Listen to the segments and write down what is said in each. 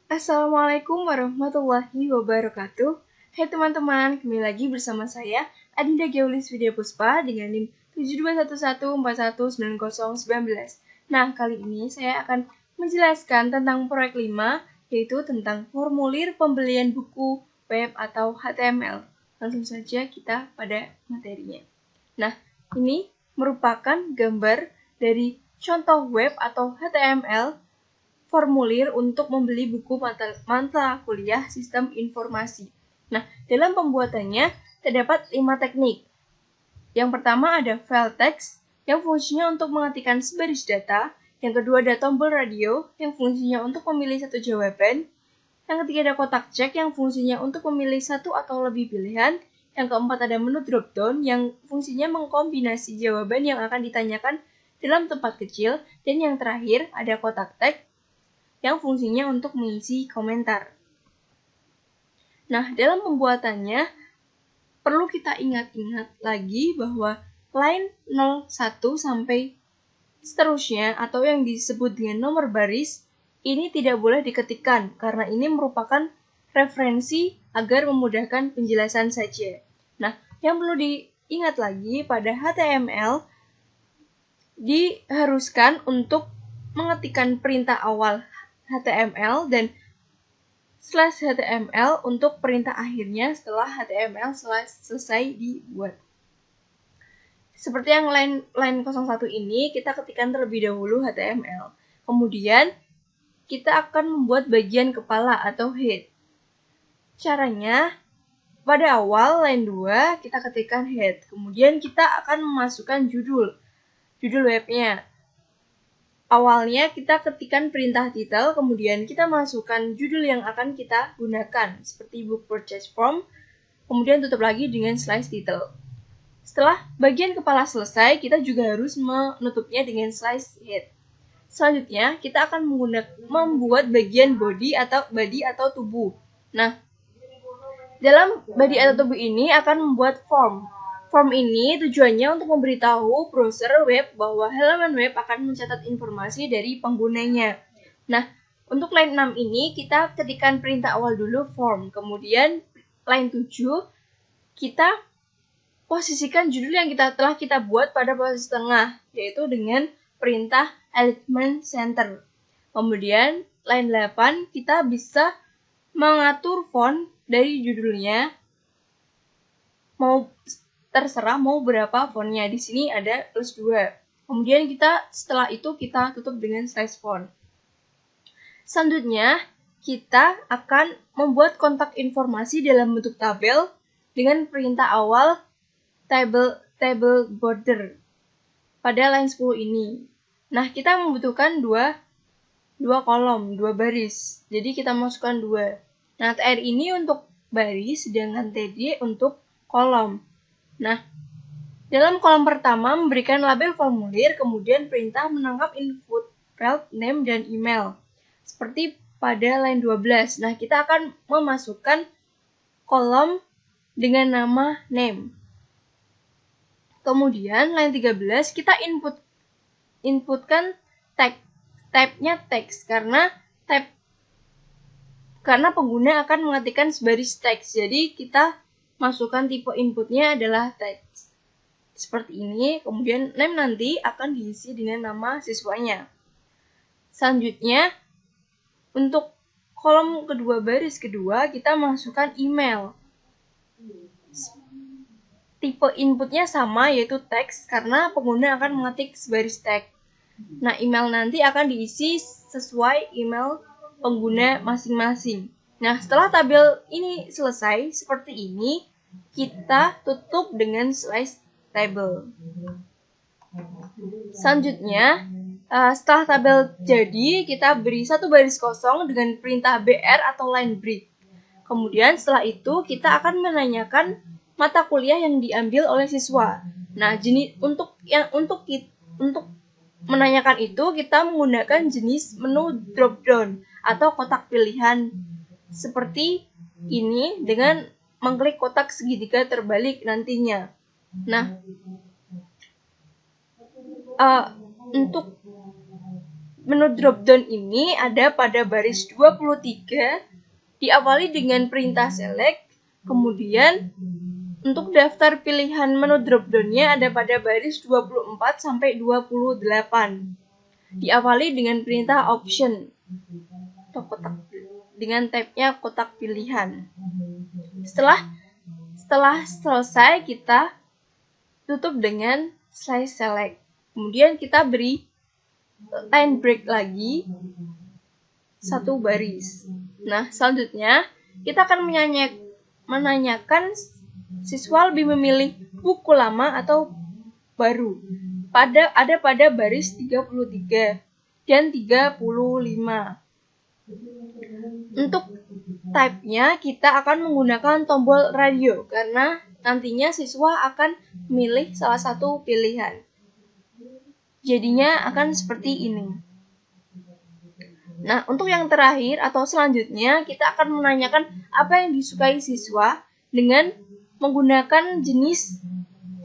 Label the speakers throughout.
Speaker 1: Assalamualaikum warahmatullahi wabarakatuh. Hai teman-teman, kembali lagi bersama saya Adinda Geulis Widya Puspa dengan NIM 7211419019. Nah, kali ini saya akan menjelaskan tentang proyek 5, yaitu tentang formulir pembelian buku web atau HTML. Langsung saja kita pada materinya. Nah, ini merupakan gambar dari contoh web atau HTML formulir untuk membeli buku mata kuliah Sistem Informasi. Nah, dalam pembuatannya terdapat 5 teknik. Yang pertama ada file text yang fungsinya untuk mengetikkan sebaris data. Yang kedua ada tombol radio yang fungsinya untuk memilih satu jawaban. Yang ketiga ada kotak cek yang fungsinya untuk memilih satu atau lebih pilihan. Yang keempat ada menu drop-down yang fungsinya mengkombinasi jawaban yang akan ditanyakan dalam tempat kecil. Dan yang terakhir ada kotak teks yang fungsinya untuk mengisi komentar. Nah, dalam pembuatannya perlu kita ingat-ingat lagi bahwa line 01 sampai seterusnya atau yang disebut dengan nomor baris ini tidak boleh diketikkan karena ini merupakan referensi agar memudahkan penjelasan saja. Nah, yang perlu diingat lagi pada HTML diharuskan untuk mengetikkan perintah awal HTML dan /HTML untuk perintah akhirnya setelah HTML selesai dibuat. Seperti yang line 01 ini, kita ketikkan terlebih dahulu HTML. Kemudian, kita akan membuat bagian kepala atau head. Caranya, pada awal line 2, kita ketikkan head. Kemudian, kita akan memasukkan judul webnya. Awalnya kita ketikkan perintah title, kemudian kita masukkan judul yang akan kita gunakan, seperti book purchase form, kemudian tutup lagi dengan slash title. Setelah bagian kepala selesai, kita juga harus menutupnya dengan slash head. Selanjutnya, kita akan membuat bagian body atau tubuh. Nah, dalam body atau tubuh ini akan membuat form. Form ini tujuannya untuk memberitahu browser web bahwa halaman web akan mencatat informasi dari penggunanya. Nah, untuk line 6 ini kita ketikkan perintah awal dulu form. Kemudian line 7 kita posisikan judul yang telah kita buat pada posisi tengah, yaitu dengan perintah alignment center. Kemudian line 8 kita bisa mengatur font dari judulnya, terserah mau berapa fontnya. Di sini ada plus 2. Kemudian setelah itu kita tutup dengan size font. Selanjutnya, kita akan membuat kontak informasi dalam bentuk tabel dengan perintah awal table border pada line 10 ini. Nah, kita membutuhkan dua kolom, 2 baris. Jadi kita masukkan 2. Nah, TR ini untuk baris, sedangkan TD untuk kolom. Nah, dalam kolom pertama memberikan label formulir, kemudian perintah menangkap input field name dan email. Seperti pada line 12. Nah, kita akan memasukkan kolom dengan nama name. Kemudian line 13 kita inputkan type-nya teks karena pengguna akan mengetikkan sebaris teks. Jadi kita masukkan tipe inputnya adalah teks. Seperti ini, kemudian name nanti akan diisi dengan nama siswanya. Selanjutnya, untuk kolom kedua baris kedua, kita masukkan email. Tipe inputnya sama, yaitu teks, karena pengguna akan mengetik sebaris teks. Nah, email nanti akan diisi sesuai email pengguna masing-masing. Nah, setelah tabel ini selesai, seperti ini, kita tutup dengan slash table. Selanjutnya, setelah tabel jadi, kita beri satu baris kosong dengan perintah BR atau line break. Kemudian setelah itu, kita akan menanyakan mata kuliah yang diambil oleh siswa. Nah, untuk menanyakan itu, kita menggunakan jenis menu drop-down atau kotak pilihan seperti ini dengan mengklik kotak segitiga terbalik nantinya. Nah, untuk menu dropdown ini ada pada baris 23, diawali dengan perintah select, kemudian untuk daftar pilihan menu dropdown-nya ada pada baris 24 sampai 28. Diawali dengan perintah option atau kotak dengan tab-nya kotak pilihan. Setelah selesai, kita tutup dengan slice select. Kemudian kita beri line break lagi 1 baris. Nah, selanjutnya kita akan menanyakan siswa lebih memilih buku lama atau baru. Ada pada baris 33 dan 35. Untuk type-nya kita akan menggunakan tombol radio karena nantinya siswa akan memilih salah satu pilihan. Jadinya akan seperti ini. Nah, untuk yang terakhir atau selanjutnya kita akan menanyakan apa yang disukai siswa dengan menggunakan jenis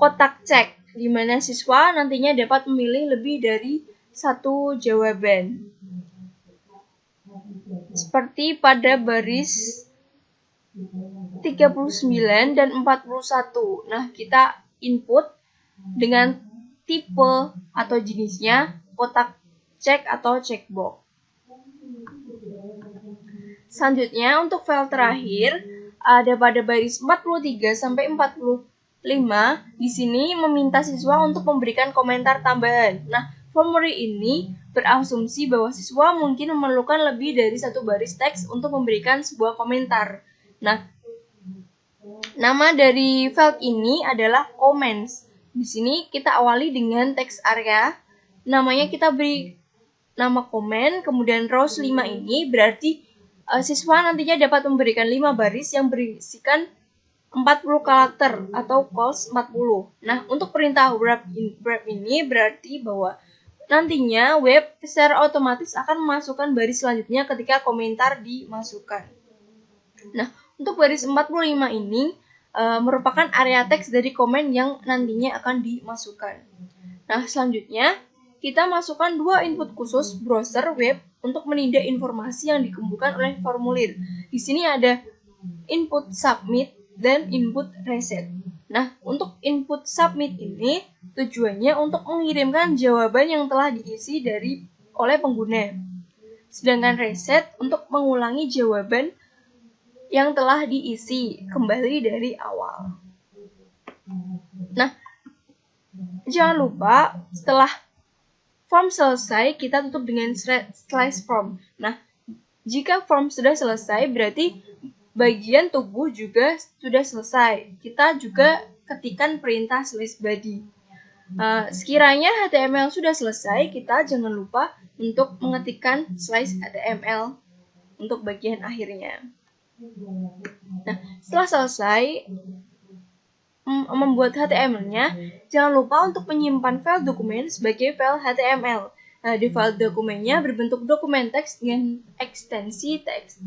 Speaker 1: kotak cek, di mana siswa nantinya dapat memilih lebih dari satu jawaban. Seperti pada baris 39 dan 41. Nah, kita input dengan tipe atau jenisnya kotak cek atau checkbox. Selanjutnya untuk file terakhir ada pada baris 43 sampai 45. Di sini meminta siswa untuk memberikan komentar tambahan. Nah, formulir ini berasumsi bahwa siswa mungkin memerlukan lebih dari satu baris teks untuk memberikan sebuah komentar. Nah, nama dari file ini adalah comments. Di sini kita awali dengan text area. Namanya kita beri nama komen, kemudian rows 5 ini berarti siswa nantinya dapat memberikan 5 baris yang berisikan 40 karakter atau calls 40. Nah, untuk perintah wrap ini berarti bahwa nantinya web secara otomatis akan memasukkan baris selanjutnya ketika komentar dimasukkan. Nah, untuk baris 45 ini merupakan area teks dari komen yang nantinya akan dimasukkan. Nah, selanjutnya kita masukkan 2 input khusus browser web untuk menindak informasi yang dikumpulkan oleh formulir. Di sini ada input submit dan input reset. Nah, untuk input submit ini tujuannya untuk mengirimkan jawaban yang telah diisi oleh pengguna. Sedangkan reset untuk mengulangi jawaban yang telah diisi kembali dari awal. Nah, jangan lupa setelah form selesai, kita tutup dengan slice form. Nah, jika form sudah selesai, berarti bagian tubuh juga sudah selesai. Kita juga ketikkan perintah slice body. Sekiranya HTML sudah selesai, kita jangan lupa untuk mengetikkan slice HTML untuk bagian akhirnya. Nah, setelah selesai membuat HTML-nya, jangan lupa untuk menyimpan file dokumen sebagai file HTML. Nah, di file dokumennya berbentuk dokumen teks dengan ekstensi txt.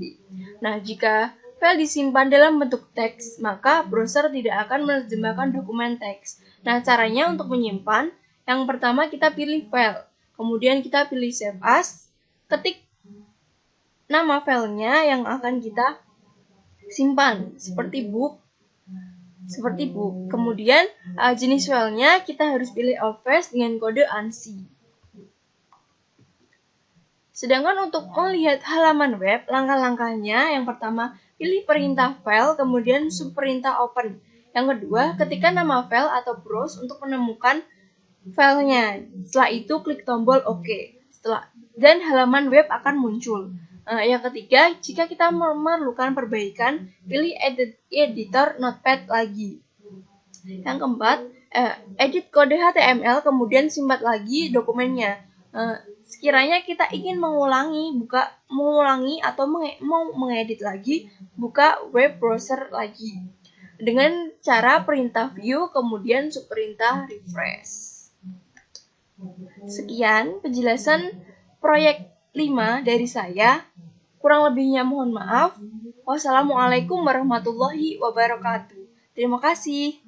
Speaker 1: Nah, jika file disimpan dalam bentuk teks, maka browser tidak akan menerjemahkan dokumen teks. Nah, caranya untuk menyimpan, yang pertama kita pilih file, kemudian kita pilih save as, ketik nama filenya yang akan kita simpan, seperti book. Kemudian jenis filenya kita harus pilih Always dengan kode ANSI. Sedangkan untuk melihat halaman web, langkah-langkahnya yang pertama pilih perintah file, kemudian subperintah open. Yang kedua, ketikkan nama file atau browse untuk menemukan filenya. Setelah itu klik tombol OK. Dan halaman web akan muncul. Yang ketiga, jika kita memerlukan perbaikan, pilih editor notepad lagi. Yang keempat, edit kode HTML, kemudian simpan lagi dokumennya. Sekiranya kita ingin mengulangi atau mau mengedit lagi, buka web browser lagi. Dengan cara perintah view, kemudian subperintah refresh. Sekian penjelasan proyek 5 dari saya. Kurang lebihnya mohon maaf. Wassalamualaikum warahmatullahi wabarakatuh. Terima kasih.